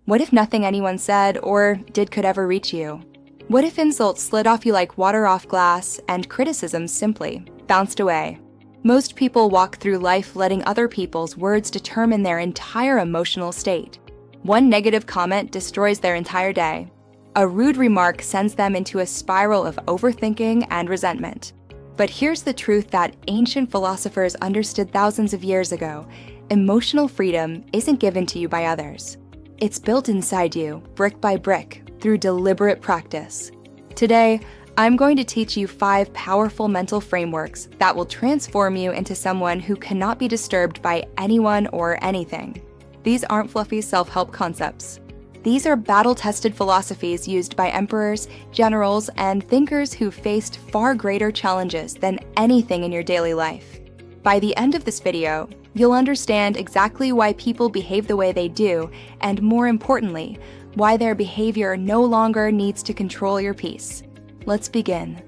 What if nothing anyone said or did could ever reach you? What if insults slid off you like water off glass and criticism simply bounced away? Most people walk through life letting other people's words determine their entire emotional state. One negative comment destroys their entire day. A rude remark sends them into a spiral of overthinking and resentment. But here's the truth that ancient philosophers understood thousands of years ago. Emotional freedom isn't given to you by others. It's built inside you, brick by brick, through deliberate practice. Today, I'm going to teach you 5 powerful mental frameworks that will transform you into someone who cannot be disturbed by anyone or anything. These aren't fluffy self-help concepts. These are battle-tested philosophies used by emperors, generals, and thinkers who faced far greater challenges than anything in your daily life. By the end of this video, you'll understand exactly why people behave the way they do, and more importantly, why their behavior no longer needs to control your peace. Let's begin.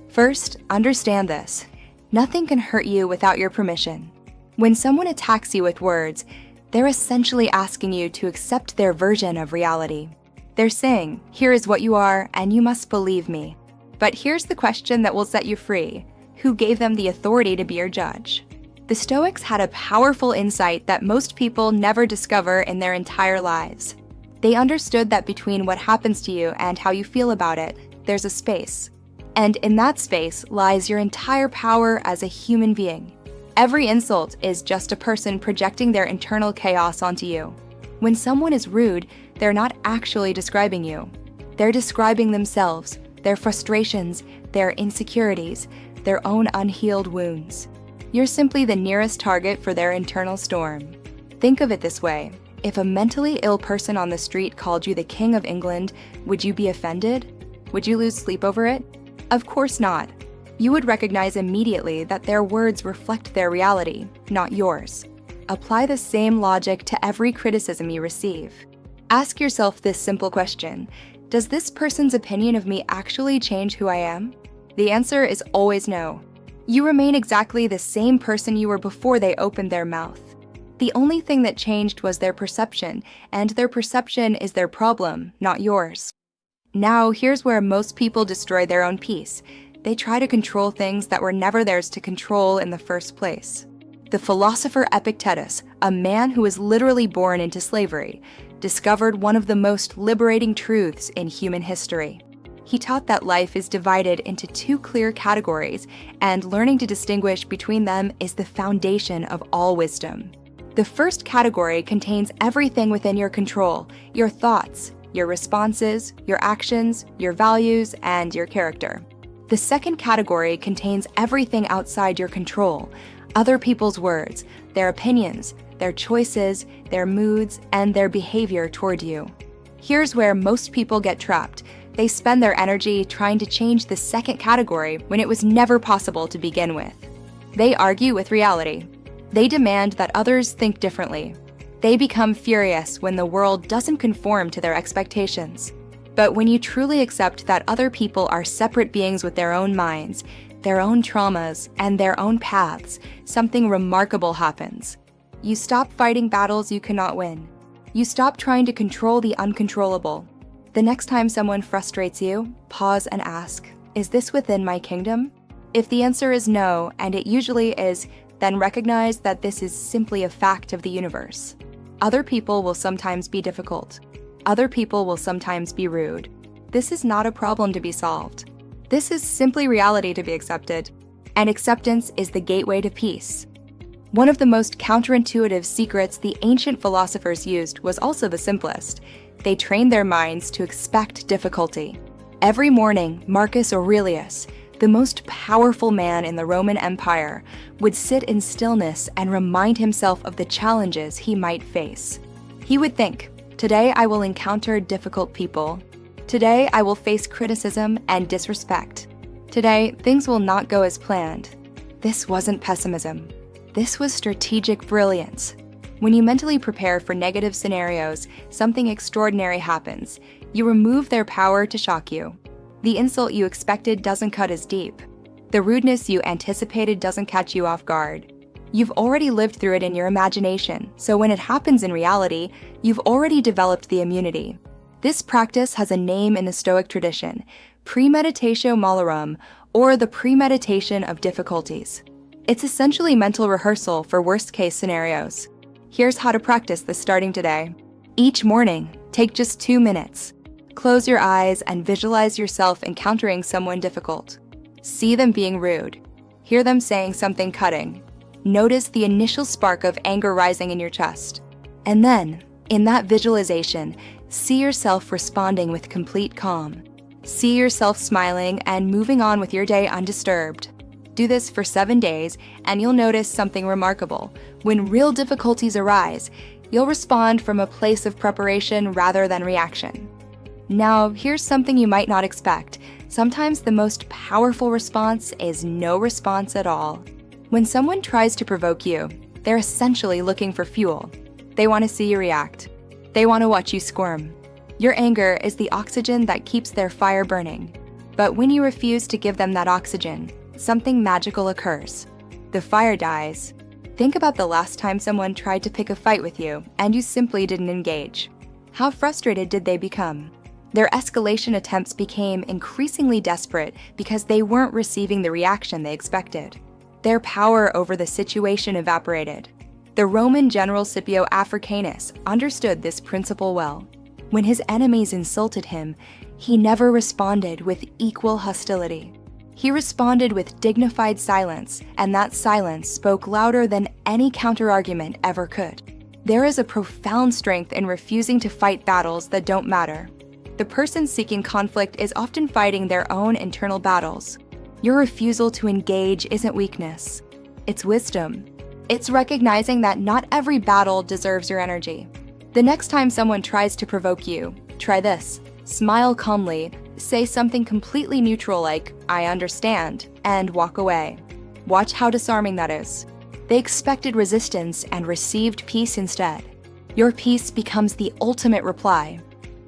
First, understand this. Nothing can hurt you without your permission. When someone attacks you with words, they're essentially asking you to accept their version of reality. They're saying, here is what you are, and you must believe me. But here's the question that will set you free. Who gave them the authority to be your judge? The Stoics had a powerful insight that most people never discover in their entire lives. They understood that between what happens to you and how you feel about it, there's a space. And in that space lies your entire power as a human being. Every insult is just a person projecting their internal chaos onto you. When someone is rude, they're not actually describing you. They're describing themselves, their frustrations, their insecurities, their own unhealed wounds. You're simply the nearest target for their internal storm. Think of it this way. If a mentally ill person on the street called you the King of England, would you be offended? Would you lose sleep over it? Of course not. You would recognize immediately that their words reflect their reality, not yours. Apply the same logic to every criticism you receive. Ask yourself this simple question: does this person's opinion of me actually change who I am? The answer is always no. You remain exactly the same person you were before they opened their mouth. The only thing that changed was their perception, and their perception is their problem, not yours. Now, here's where most people destroy their own peace. They try to control things that were never theirs to control in the first place. The philosopher Epictetus, a man who was literally born into slavery, discovered one of the most liberating truths in human history. He taught that life is divided into 2 clear categories, and learning to distinguish between them is the foundation of all wisdom. The first category contains everything within your control: your thoughts, your responses, your actions, your values, and your character. The second category contains everything outside your control: other people's words, their opinions, their choices, their moods, and their behavior toward you. Here's where most people get trapped. They spend their energy trying to change the second category when it was never possible to begin with. They argue with reality. They demand that others think differently. They become furious when the world doesn't conform to their expectations. But when you truly accept that other people are separate beings with their own minds, their own traumas, and their own paths, something remarkable happens. You stop fighting battles you cannot win. You stop trying to control the uncontrollable. The next time someone frustrates you, pause and ask, is this within my kingdom? If the answer is no, and it usually is, then recognize that this is simply a fact of the universe. Other people will sometimes be difficult. Other people will sometimes be rude. This is not a problem to be solved. This is simply reality to be accepted. And acceptance is the gateway to peace. One of the most counterintuitive secrets the ancient philosophers used was also the simplest. They trained their minds to expect difficulty. Every morning, Marcus Aurelius, the most powerful man in the Roman Empire, would sit in stillness and remind himself of the challenges he might face. He would think, today I will encounter difficult people. Today I will face criticism and disrespect. Today, things will not go as planned. This wasn't pessimism. This was strategic brilliance. When you mentally prepare for negative scenarios, something extraordinary happens. You remove their power to shock you. The insult you expected doesn't cut as deep. The rudeness you anticipated doesn't catch you off guard. You've already lived through it in your imagination, so when it happens in reality, you've already developed the immunity. This practice has a name in the Stoic tradition, premeditatio malorum, or the premeditation of difficulties. It's essentially mental rehearsal for worst-case scenarios. Here's how to practice this starting today. Each morning, take just 2 minutes. Close your eyes and visualize yourself encountering someone difficult. See them being rude. Hear them saying something cutting. Notice the initial spark of anger rising in your chest. And then, in that visualization, see yourself responding with complete calm. See yourself smiling and moving on with your day undisturbed. Do this for 7 days, and you'll notice something remarkable. When real difficulties arise, you'll respond from a place of preparation rather than reaction. Now, here's something you might not expect. Sometimes the most powerful response is no response at all. When someone tries to provoke you, they're essentially looking for fuel. They want to see you react. They want to watch you squirm. Your anger is the oxygen that keeps their fire burning. But when you refuse to give them that oxygen, something magical occurs. The fire dies. Think about the last time someone tried to pick a fight with you and you simply didn't engage. How frustrated did they become? Their escalation attempts became increasingly desperate because they weren't receiving the reaction they expected. Their power over the situation evaporated. The Roman general Scipio Africanus understood this principle well. When his enemies insulted him, he never responded with equal hostility. He responded with dignified silence, and that silence spoke louder than any counterargument ever could. There is a profound strength in refusing to fight battles that don't matter. The person seeking conflict is often fighting their own internal battles. Your refusal to engage isn't weakness. It's wisdom. It's recognizing that not every battle deserves your energy. The next time someone tries to provoke you, try this. Smile calmly, say something completely neutral like, "I understand," and walk away. Watch how disarming that is. They expected resistance and received peace instead. Your peace becomes the ultimate reply.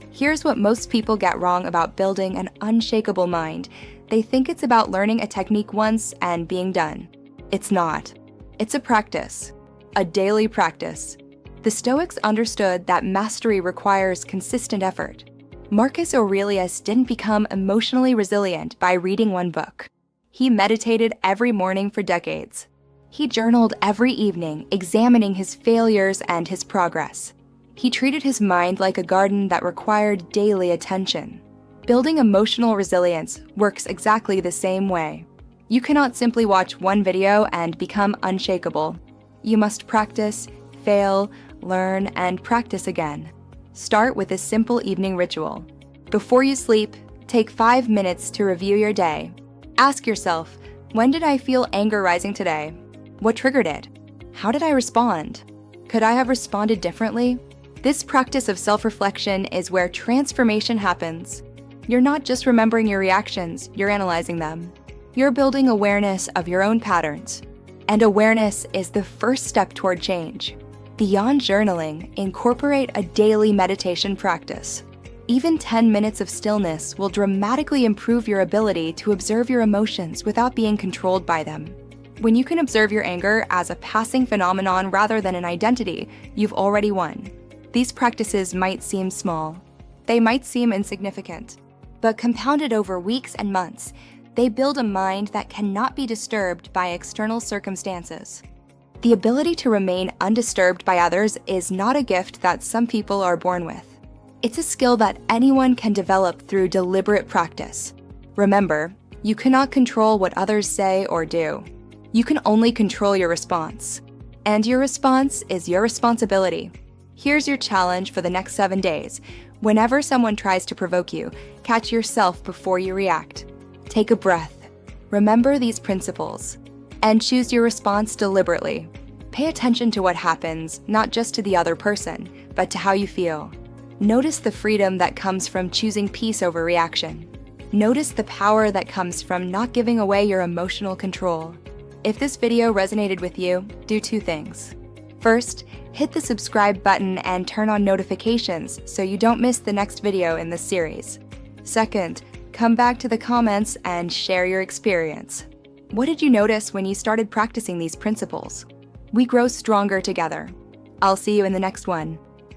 Here's what most people get wrong about building an unshakable mind. They think it's about learning a technique once and being done. It's not. It's a practice, a daily practice. The Stoics understood that mastery requires consistent effort. Marcus Aurelius didn't become emotionally resilient by reading one book. He meditated every morning for decades. He journaled every evening, examining his failures and his progress. He treated his mind like a garden that required daily attention. Building emotional resilience works exactly the same way. You cannot simply watch one video and become unshakable. You must practice, fail, learn, and practice again. Start with a simple evening ritual. Before you sleep, take 5 minutes to review your day. Ask yourself, when did I feel anger rising today? What triggered it? How did I respond? Could I have responded differently? This practice of self-reflection is where transformation happens. You're not just remembering your reactions, you're analyzing them. You're building awareness of your own patterns. And awareness is the first step toward change. Beyond journaling, incorporate a daily meditation practice. Even 10 minutes of stillness will dramatically improve your ability to observe your emotions without being controlled by them. When you can observe your anger as a passing phenomenon rather than an identity, you've already won. These practices might seem small. They might seem insignificant. But compounded over weeks and months, they build a mind that cannot be disturbed by external circumstances. The ability to remain undisturbed by others is not a gift that some people are born with. It's a skill that anyone can develop through deliberate practice. Remember, you cannot control what others say or do. You can only control your response. And your response is your responsibility. Here's your challenge for the next 7 days. Whenever someone tries to provoke you, catch yourself before you react. Take a breath. Remember these principles. And choose your response deliberately. Pay attention to what happens, not just to the other person, but to how you feel. Notice the freedom that comes from choosing peace over reaction. Notice the power that comes from not giving away your emotional control. If this video resonated with you, do 2 things. First, hit the subscribe button and turn on notifications so you don't miss the next video in this series. Second, come back to the comments and share your experience. What did you notice when you started practicing these principles? We grow stronger together. I'll see you in the next one.